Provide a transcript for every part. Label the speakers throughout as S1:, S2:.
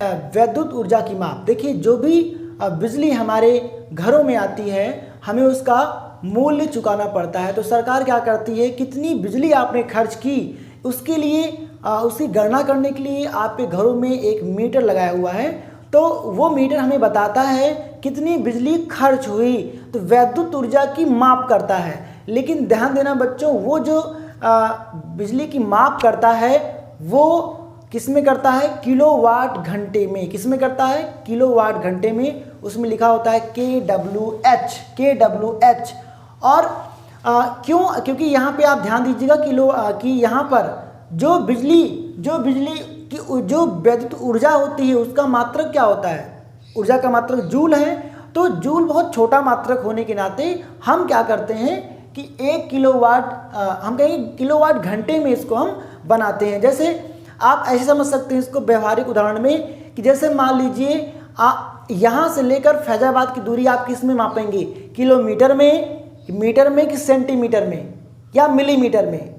S1: विद्युत ऊर्जा की माप। देखिए जो भी बिजली हमारे घरों में आती है हमें उसका मूल्य चुकाना पड़ता है। तो सरकार क्या करती है, कितनी बिजली आपने खर्च की उसके लिए उसकी गणना करने के लिए आपके घरों में एक मीटर लगाया हुआ है। तो वो मीटर हमें बताता है कितनी बिजली खर्च हुई, तो विद्युत ऊर्जा की माप करता है। लेकिन ध्यान देना बच्चों, वो जो बिजली की माप करता है वो किस में करता है, किलोवाट घंटे में। किस में करता है, किलोवाट घंटे में। उसमें लिखा होता है kWh, kWh। और क्यों, क्योंकि यहाँ पे आप ध्यान दीजिएगा कि यहाँ पर जो बिजली की जो विद्युत ऊर्जा होती है उसका मात्रक क्या होता है, ऊर्जा का मात्रक जूल है। तो जूल बहुत छोटा मात्रक होने के नाते हम क्या करते हैं कि 1 किलोवाट, हम कहेंगे किलोवाट घंटे में इसको हम बनाते हैं। जैसे आप ऐसे समझ सकते हैं इसको व्यवहारिक उदाहरण में कि जैसे मान लीजिए यहाँ से लेकर फैजाबाद की दूरी आप किस में मापेंगे, किलोमीटर में, मीटर में कि सेंटीमीटर में या मिलीमीटर में।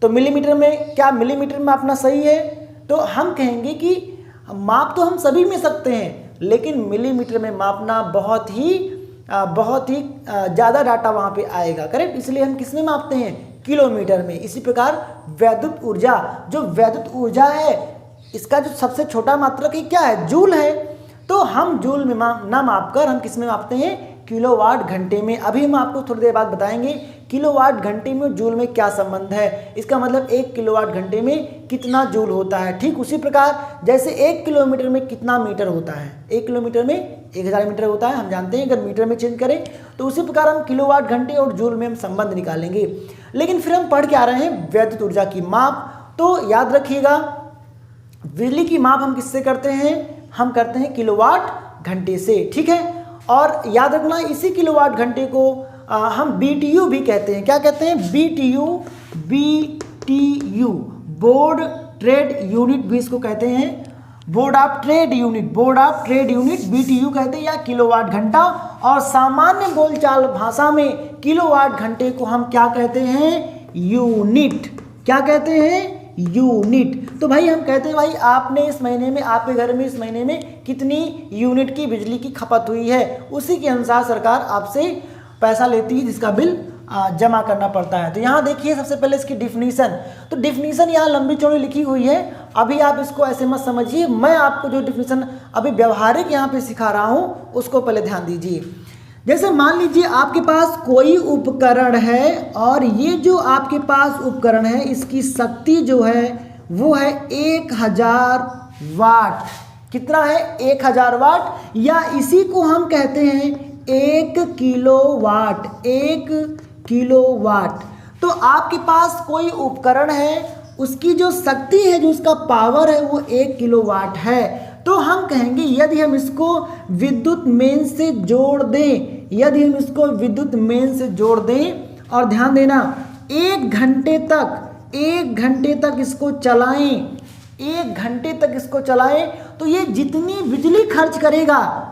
S1: तो मिलीमीटर में, क्या मिलीमीटर में मापना सही है? तो हम कहेंगे कि माप तो हम सभी में सकते हैं लेकिन मिलीमीटर में मापना बहुत ही ज़्यादा डाटा वहाँ पे आएगा, करेक्ट। इसलिए हम किस में मापते हैं, किलोमीटर में। इसी प्रकार विद्युत ऊर्जा, जो विद्युत ऊर्जा है इसका जो सबसे छोटा मात्रक है क्या है, जूल है। तो हम जूल में ना मापकर हम किस में मापते हैं, किलोवाट घंटे में। अभी हम आपको थोड़ी देर बाद बताएंगे किलोवाट घंटे में जूल में क्या संबंध है। इसका मतलब 1 किलोवाट घंटे में कितना जूल होता है। ठीक उसी प्रकार जैसे 1 किलोमीटर में कितना मीटर होता है, 1 किलोमीटर में 1000 मीटर होता है, हम जानते हैं। अगर मीटर में चेंज करें तो उसी प्रकार हम किलोवाट घंटे और जूल में हम संबंध निकालेंगे। लेकिन फिर हम पढ़ के आ रहे हैं विद्युत ऊर्जा की माप। तो याद रखिएगा बिजली की माप हम किससे करते हैं, हम करते हैं किलोवाट घंटे से, ठीक है। और याद रखना इसी किलोवाट घंटे को हम BTU भी कहते हैं। क्या कहते हैं, BTU, बोर्ड ट्रेड यूनिट भी इसको कहते हैं, board of trade unit, BTU कहते हैं, या किलोवाट घंटा। और सामान्य बोलचाल भाषा में किलोवाट घंटे को हम क्या कहते हैं, यूनिट। क्या कहते हैं, यूनिट। तो भाई हम कहते हैं भाई आपने इस महीने में, आपके घर में इस महीने में कितनी यूनिट की बिजली की खपत हुई है, उसी के अनुसार सरकार आपसे पैसा लेती है जिसका बिल जमा करना पड़ता है। तो यहाँ देखिए सबसे पहले इसकी डिफिनीशन। तो डिफिनीशन यहाँ लंबी चौड़ी लिखी हुई है, अभी आप इसको ऐसे मत समझिए। मैं आपको जो डिफिनीशन अभी व्यवहारिक यहाँ पे सिखा रहा हूँ उसको पहले ध्यान दीजिए। जैसे मान लीजिए आपके पास कोई उपकरण है और ये जो आपके पास उपकरण है इसकी शक्ति जो है वो है 1000 वाट। कितना है, 1000 वाट, या इसी को हम कहते हैं 1 किलोवाट, 1 किलोवाट। तो आपके पास कोई उपकरण है उसकी जो शक्ति है, जो उसका पावर है वो 1 किलोवाट है। तो हम कहेंगे यदि हम इसको विद्युत मेन से जोड़ दें, यदि हम इसको विद्युत मेन से जोड़ दें और ध्यान देना 1 घंटे तक इसको चलाएं, 1 घंटे तक इसको चलाएं, तो ये जितनी बिजली खर्च करेगा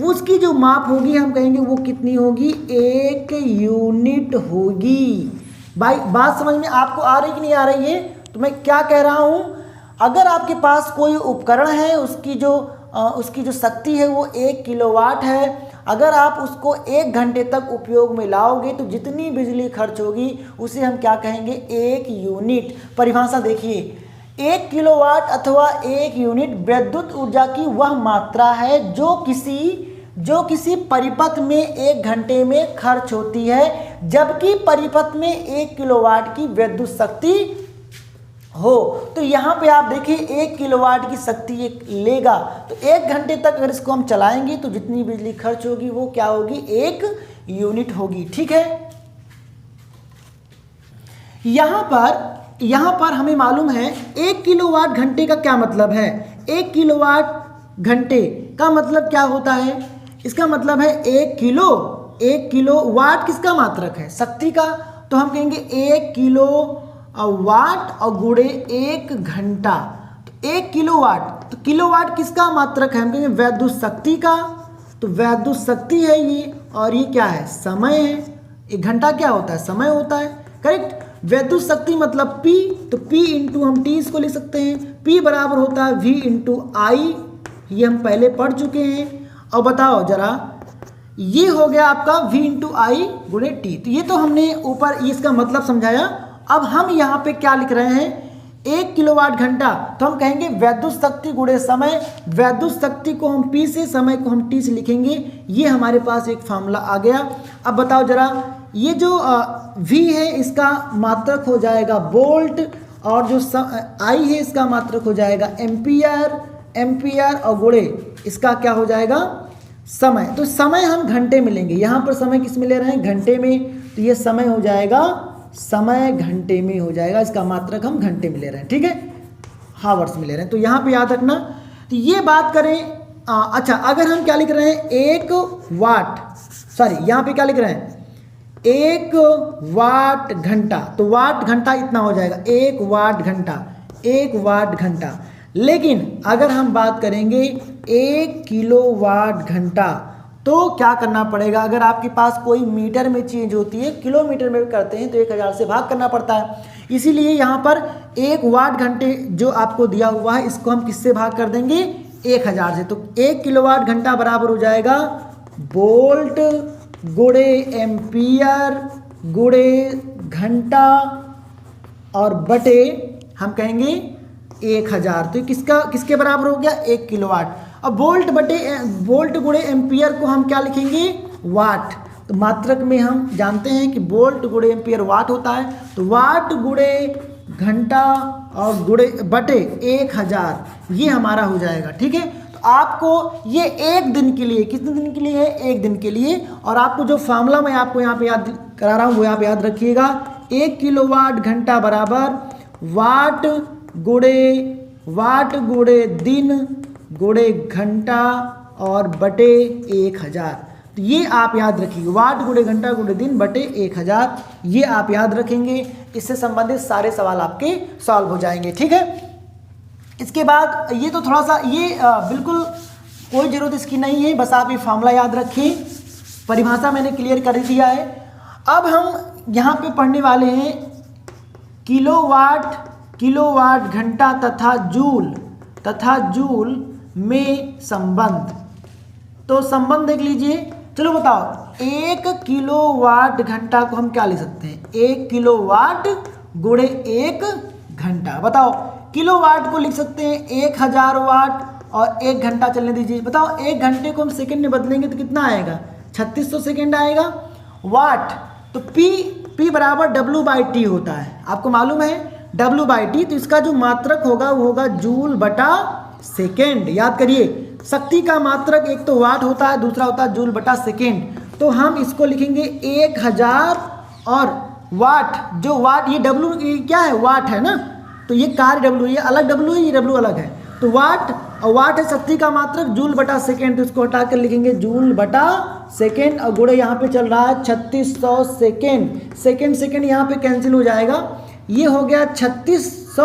S1: उसकी जो माप होगी हम कहेंगे वो कितनी होगी, 1 यूनिट होगी। भाई बात समझ में आपको आ रही कि नहीं आ रही है? तो मैं क्या कह रहा हूँ, अगर आपके पास कोई उपकरण है उसकी जो शक्ति है वो 1 किलोवाट है, अगर आप उसको 1 घंटे तक उपयोग में लाओगे तो जितनी बिजली खर्च होगी उसे हम क्या कहेंगे, 1 यूनिट। परिभाषा देखिए, 1 किलोवाट अथवा 1 यूनिट विद्युत ऊर्जा की वह मात्रा है जो किसी परिपथ में 1 घंटे में खर्च होती है, जबकि परिपथ में 1 किलोवाट की विद्युत शक्ति हो। तो यहाँ पे आप देखिए 1 किलोवाट की शक्ति ये लेगा, तो 1 घंटे तक अगर इसको हम चलाएंगे तो जितनी बिजली खर्च होगी वो क्या होगी, 1 यूनिट होगी, ठीक है। यहाँ पर हमें मालूम है 1 किलोवाट घंटे का क्या मतलब है। 1 किलोवाट घंटे का मतलब क्या होता है, इसका मतलब है 1 किलोवाट किसका मात्रक है, शक्ति का। तो हम कहेंगे 1 किलो वाट और गुणे 1 घंटा, तो 1 किलोवाट। तो किलोवाट किसका मात्रक है, हम कहेंगे विद्युत शक्ति का। तो विद्युत शक्ति है ये, और ये क्या है, समय है। 1 घंटा क्या होता है, समय होता है, करेक्ट। विद्युत शक्ति मतलब P, तो P इंटू हम T इसको लिख सकते हैं, P बराबर होता है V इंटू I, ये हम पहले पढ़ चुके हैं। और बताओ जरा, ये हो गया आपका v इंटू आई गुणे टी। तो ये तो हमने ऊपर इसका मतलब समझाया। अब हम यहाँ पे क्या लिख रहे हैं, 1 किलोवाट घंटा, तो हम कहेंगे वैद्युत शक्ति गुणे समय। वैद्युत शक्ति को हम P से, समय को हम T से लिखेंगे। ये हमारे पास एक फार्मूला आ गया। अब बताओ जरा, ये जो V है इसका मात्रक हो जाएगा वोल्ट, और जो I है इसका मात्रक हो जाएगा एम्पियर। एम्पियर और गुणे इसका क्या हो जाएगा, समय। तो समय हम घंटे में लेंगे, यहाँ पर समय किस में ले रहे हैं, घंटे में। तो ये समय हो जाएगा, समय घंटे में हो जाएगा, इसका मात्रक हम घंटे में ले रहे हैं, ठीक है, हावर्स में ले रहे हैं। तो यहाँ पे याद रखना। तो ये बात करें, अच्छा अगर हम क्या लिख रहे हैं, 1 वाट, सॉरी यहाँ पे क्या लिख रहे हैं, 1 वाट घंटा, तो वाट घंटा इतना हो जाएगा, 1 वाट घंटा, 1 वाट घंटा। लेकिन अगर हम बात करेंगे 1 किलोवाट घंटा, तो क्या करना पड़ेगा, अगर आपके पास कोई मीटर में चेंज होती है, किलोमीटर में करते हैं तो 1000 से भाग करना पड़ता है। इसीलिए यहाँ पर 1 वाट घंटे जो आपको दिया हुआ है, इसको हम किससे भाग कर देंगे, 1000 से। तो 1 किलोवाट घंटा बराबर हो जाएगा वोल्ट गुणे एम्पियर गुणे घंटा और बटे हम कहेंगे 1000। तो किसके बराबर हो गया, 1 किलोवाट। अब वोल्ट बटे वोल्ट गुणे एम्पियर को हम क्या लिखेंगे, वाट। तो मात्रक में हम जानते हैं कि वोल्ट गुणे एम्पियर वाट होता है। तो वाट गुणे घंटा और गुणे बटे 1000, ये हमारा हो जाएगा, ठीक है। तो आपको ये एक दिन के लिए, कितने दिन के लिए है, 1 दिन के लिए। और आपको जो फार्मूला मैं आपको यहाँ पे याद करा रहा हूँ वो यहाँ पे याद रखिएगा, 1 किलोवाट घंटा बराबर वाट गुणे दिन गुणे घंटा और बटे 1000। तो ये आप याद रखिए, वाट गुणे घंटा गुणे दिन बटे 1000, ये आप याद रखेंगे। इससे संबंधित सारे सवाल आपके सॉल्व हो जाएंगे, ठीक है। इसके बाद ये तो थोड़ा सा ये बिल्कुल कोई ज़रूरत इसकी नहीं है, बस आप ये फार्मूला याद रखें, परिभाषा मैंने क्लियर कर दिया है। अब हम यहाँ पे पढ़ने वाले हैं किलोवाट घंटा तथा जूल में संबंध। तो संबंध देख लीजिए, चलो बताओ, 1 किलोवाट घंटा को हम क्या ले सकते हैं, 1 किलोवाट गुणे 1 घंटा। बताओ, किलोवाट को लिख सकते हैं 1000 वाट, और 1 घंटा चलने दीजिए। बताओ 1 घंटे को हम सेकंड में बदलेंगे तो कितना आएगा, 3600 सेकंड आएगा। वाट, तो P बराबर W/T होता है, आपको मालूम है W/T। तो इसका जो मात्रक होगा वो होगा जूल बटा सेकेंड। याद करिए, शक्ति का मात्रक एक तो वाट होता है, दूसरा होता है जूल बटा सेकेंड। तो हम इसको लिखेंगे 1000 और वाट, जो वाट ये W ये क्या है, वाट है ना, तो ये कार्य W, ये अलग W है, ये W अलग है। तो वाट, और वाट है शक्ति का मात्रक, जूल बटा सेकेंड, तो इसको हटा कर लिखेंगे जूल बटा सेकेंड। और गुणे यहाँ पे चल रहा है 3600 सेकेंड, सेकेंड यहाँ पे कैंसिल हो जाएगा, ये हो गया 3600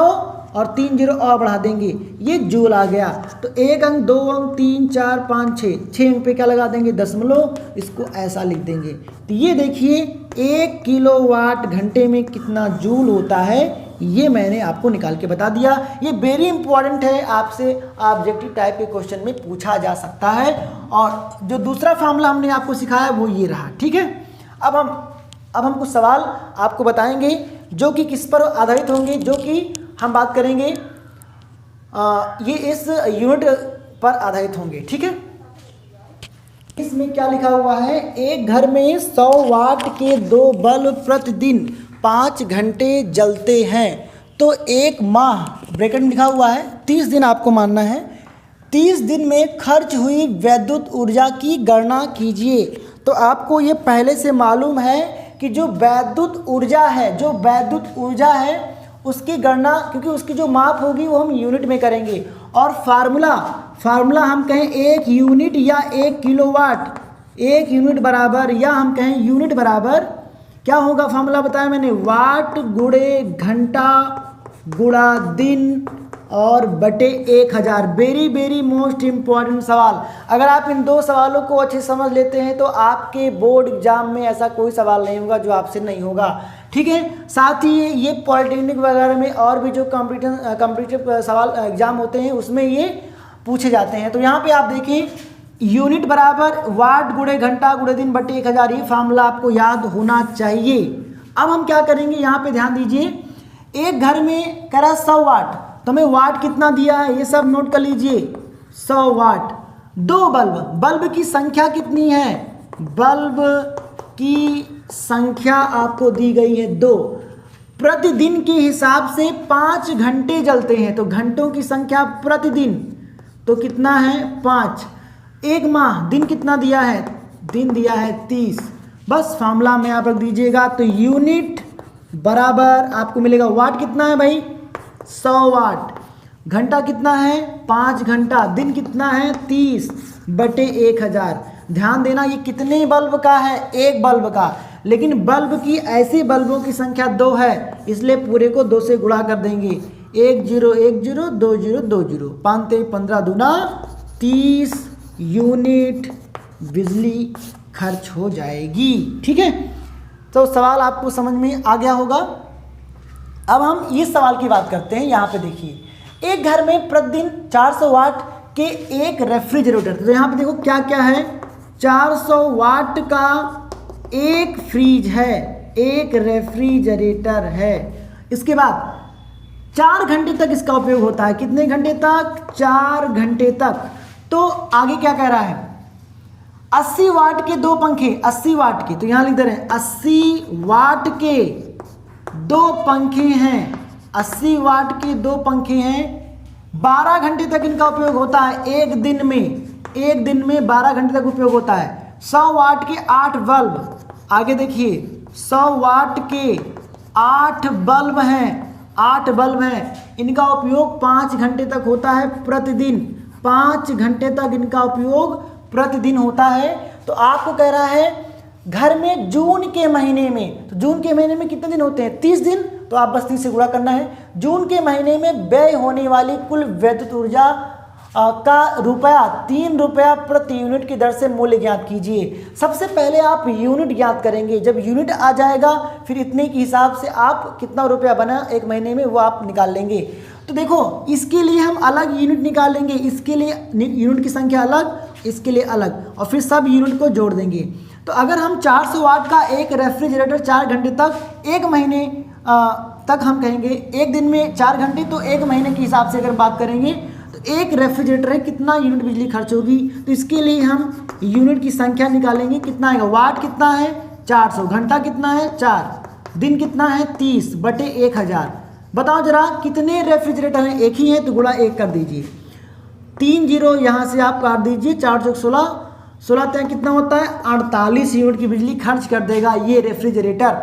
S1: और 3 जीरो और बढ़ा देंगे, ये जूल आ गया। तो 1 अंक 2 अंक 3 4 5 6 अंक पे क्या लगा देंगे, दशमलव, इसको ऐसा लिख देंगे। तो ये देखिए 1 किलोवाट घंटे में कितना जूल होता है, ये मैंने आपको निकाल के बता दिया। ये वेरी इंपॉर्टेंट है, आपसे ऑब्जेक्टिव टाइप के क्वेश्चन में पूछा जा सकता है। और जो दूसरा फार्मूला हमने आपको सिखाया वो ये रहा, ठीक है। अब हम कुछ सवाल आपको बताएंगे जो कि किस पर आधारित होंगे, जो कि हम बात करेंगे ये इस यूनिट पर आधारित होंगे, ठीक है। इसमें क्या लिखा हुआ है, एक घर में 100 वाट के 2 बल्ब प्रतिदिन 5 घंटे जलते हैं, तो एक माह, ब्रैकेट में लिखा हुआ है 30 दिन आपको मानना है, 30 दिन में खर्च हुई वैद्युत ऊर्जा की गणना कीजिए। तो आपको ये पहले से मालूम है कि जो वैद्युत ऊर्जा है उसकी गणना, क्योंकि उसकी जो माप होगी वो हम यूनिट में करेंगे। और फार्मूला हम कहें 1 यूनिट या 1 किलोवाट, 1 यूनिट बराबर, या हम कहें यूनिट बराबर क्या होगा, फार्मूला बताया मैंने, वाट गुणे घंटा गुणा दिन और बटे 1000। वेरी मोस्ट इम्पॉर्टेंट सवाल। अगर आप इन 2 सवालों को अच्छे समझ लेते हैं तो आपके बोर्ड एग्जाम में ऐसा कोई सवाल नहीं होगा जो आपसे नहीं होगा, ठीक है। साथ ही ये पॉलिटेक्निक वगैरह में और भी जो कॉम्पिटिटिव सवाल एग्जाम होते हैं उसमें ये पूछे जाते हैं। तो यहाँ पे आप देखें यूनिट बराबर वाट गुणे घंटा गुणे दिन बटे 1000, ये फार्मूला आपको याद होना चाहिए। अब हम क्या करेंगे, यहाँ पे ध्यान दीजिए, एक घर में करा 100 वाट, तो हमें वाट कितना दिया है ये सब नोट कर लीजिए, 100 वाट। 2 बल्ब, बल्ब की संख्या कितनी है, बल्ब की संख्या आपको दी गई है 2। प्रतिदिन के हिसाब से 5 घंटे जलते हैं, तो घंटों की संख्या प्रतिदिन तो कितना है 5। एक माह, दिन कितना दिया है, दिन दिया है 30। बस फार्मूला में आप रख दीजिएगा, तो यूनिट बराबर आपको मिलेगा वाट कितना है भाई 100 वाट, घंटा कितना है 5 घंटा, दिन कितना है 30 बटे 1000। ध्यान देना ये कितने बल्ब का है, एक बल्ब का, लेकिन बल्ब की ऐसे बल्बों की संख्या 2 है, इसलिए पूरे को 2 से गुणा कर देंगे। 1 0 1 0 2 0 2 0, 5 15 दूना 30 यूनिट बिजली खर्च हो जाएगी। ठीक है, तो सवाल आपको समझ में आ गया होगा। अब हम इस सवाल की बात करते हैं। यहाँ पे देखिए, एक घर में प्रतिदिन 400 वाट के एक रेफ्रिजरेटर, तो यहाँ पे देखो क्या क्या है, 400 वाट का एक फ्रिज है, एक रेफ्रिजरेटर है। इसके बाद 4 घंटे तक इसका उपयोग होता है, कितने घंटे तक, 4 घंटे तक। तो आगे क्या कह रहा है, 80 वाट के 2 पंखे, 80 वाट के, तो यहाँ लिख दे रहे हैं 80 वाट के 2 पंखे हैं, 80 वाट के 2 पंखे हैं, 12 घंटे तक इनका उपयोग होता है एक दिन में 12 घंटे तक उपयोग होता है। 100 वाट के 8 बल्ब, आगे देखिए 100 वाट के 8 बल्ब हैं, 8 बल्ब हैं, इनका उपयोग 5 घंटे तक होता है प्रतिदिन, 5 घंटे तक इनका उपयोग प्रतिदिन होता है। तो आपको कह रहा है घर में जून के महीने में, तो जून के महीने में कितने दिन होते हैं, 30 दिन, तो आप बस 30 से गुणा करना है। जून के महीने में व्यय होने वाली कुल विद्युत ऊर्जा का रुपया 3 रुपया प्रति यूनिट की दर से मूल्य ज्ञात कीजिए। सबसे पहले आप यूनिट ज्ञात करेंगे, जब यूनिट आ जाएगा फिर इतने के हिसाब से आप कितना रुपया बना एक महीने में वो आप निकाल लेंगे। तो देखो इसके लिए हम अलग यूनिट निकालेंगे, इसके लिए यूनिट की संख्या अलग, इसके लिए अलग, और फिर सब यूनिट को जोड़ देंगे। तो अगर हम 400 वाट का एक रेफ्रिजरेटर 4 घंटे तक एक महीने तक हम कहेंगे, एक दिन में 4 घंटे, तो एक महीने के हिसाब से अगर बात करेंगे तो एक रेफ्रिजरेटर है कितना यूनिट बिजली खर्च होगी। तो इसके लिए हम यूनिट की संख्या निकालेंगे, कितना आएगा, वाट कितना है 400, घंटा कितना है 4, दिन कितना है 30 बटे 1000। बताओ जरा कितने रेफ्रिजरेटर हैं, एक ही है, तो गुणा 1 कर दीजिए, 3 0 यहाँ से आप काट दीजिए, 4 16 16 तय कितना होता है 48 यूनिट की बिजली खर्च कर देगा ये रेफ्रिजरेटर।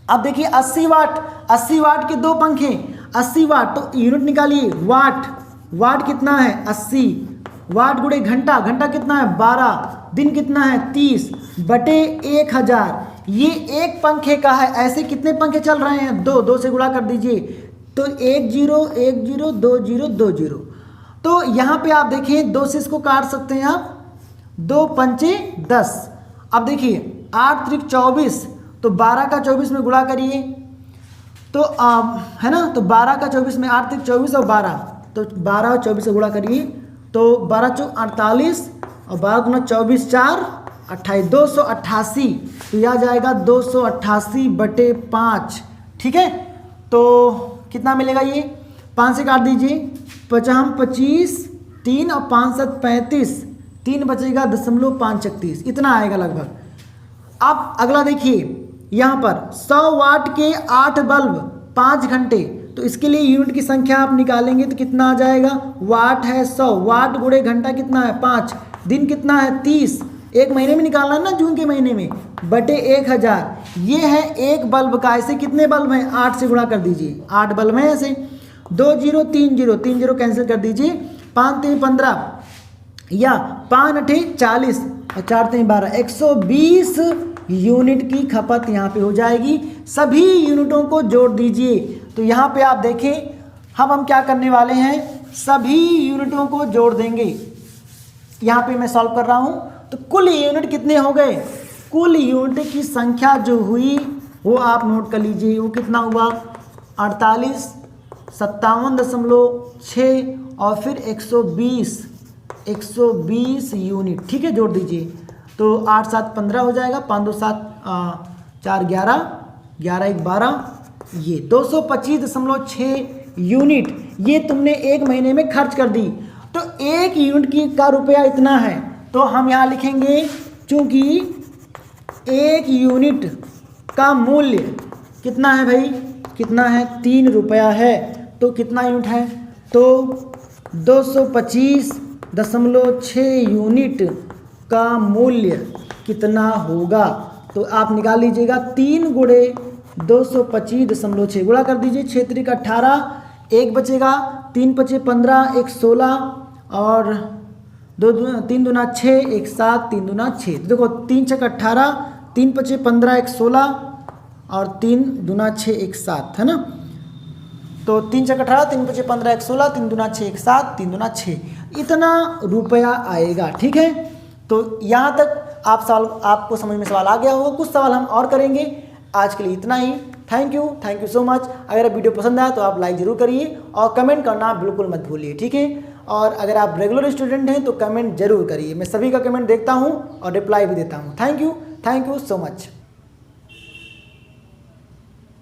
S1: अब देखिए 80 वाट के 2 पंखे, 80 वाट, तो यूनिट निकालिए, वाट कितना है 80, वाट गुणे घंटा, घंटा कितना है 12, दिन कितना है 30 बटे 1000। ये एक पंखे का है, ऐसे कितने पंखे चल रहे हैं, 2 से गुणा कर दीजिए, तो 1 0 1 0 2 0 2 0। तो यहाँ पे आप देखें 2 से इसको काट सकते हैं आप, 2 पंचे 10। अब देखिए 8 त्रिक 24, तो 12 का 24 में गुणा करिए, तो है ना, तो 12 का 24 में 8 त्रिक 24 और 12, तो 12 और 24 से गुणा करिए, तो 12 चौक 48 और 12 गुना 24 4 28, 288, तो यह आ जाएगा 288 बटे 5। ठीक है, तो कितना मिलेगा, ये 5 से काट दीजिए, 50 25 3 और 5 7 35, 3 बचेगा 0.536, इतना आएगा लगभग। अब अगला देखिए, यहाँ पर 100 वाट के 8 बल्ब 5 घंटे, तो इसके लिए यूनिट की संख्या आप निकालेंगे तो कितना आ जाएगा, वाट है 100, वाट गुणे घंटा कितना है 5, दिन कितना है 30, एक महीने में निकालना है ना, जून के महीने में, बटे 1000। ये है एक बल्ब का, ऐसे कितने बल्ब हैं, 8 से गुणा कर दीजिए, 8 बल्ब हैं ऐसे, 2 0 3 0 3 0 कैंसिल कर दीजिए, 5 3 15 या 5 8 40 और 4 3 12, 120 यूनिट की खपत यहाँ पे हो जाएगी। सभी यूनिटों को जोड़ दीजिए। तो यहाँ पे आप देखें, हम क्या करने वाले हैं, सभी यूनिटों को जोड़ देंगे। यहाँ पे मैं सॉल्व कर रहा हूँ, तो कुल यूनिट कितने हो गए, कुल यूनिट की संख्या जो हुई वो आप नोट कर लीजिए, वो कितना हुआ 48 57.6 और फिर 120 यूनिट, ठीक है, जोड़ दीजिए तो 8 7 15 हो जाएगा, 5 2 7 4 11, 11 1 12, ये 225.6 यूनिट ये तुमने एक महीने में खर्च कर दी। तो एक यूनिट की का रुपया इतना है, तो हम यहाँ लिखेंगे चूंकि एक यूनिट का मूल्य कितना है भाई, कितना है, 3 रुपया है, तो कितना यूनिट है, तो 225.6 यूनिट का मूल्य कितना होगा, तो आप निकाल लीजिएगा 3 गुणे 225.6 गुणा कर दीजिए, 6 3 18, 1 बचेगा, 3 5 15, 1 16 और 3 दूना 6, 1 7, 3 दूना 6, देखो 3 6 18, 3 5 15, 1 16 और 3 दूना 6, 1 7, है ना। तो 3 6 18, 3 5 15, 1 16, 3 दूना 6, 1 7, 3 दूना 6, इतना रुपया आएगा, ठीक है। तो यहाँ तक आपको समझ में सवाल आ गया होगा, कुछ सवाल हम और करेंगे, आज के लिए इतना ही। Thank you so much. अगर वीडियो पसंद आया तो आप लाइक ज़रूर करिए और कमेंट करना बिल्कुल मत भूलिए, ठीक है। और अगर आप रेगुलर स्टूडेंट हैं तो कमेंट जरूर करिए, मैं सभी का कमेंट देखता हूँ और रिप्लाई भी देता हूँ। Thank you so much.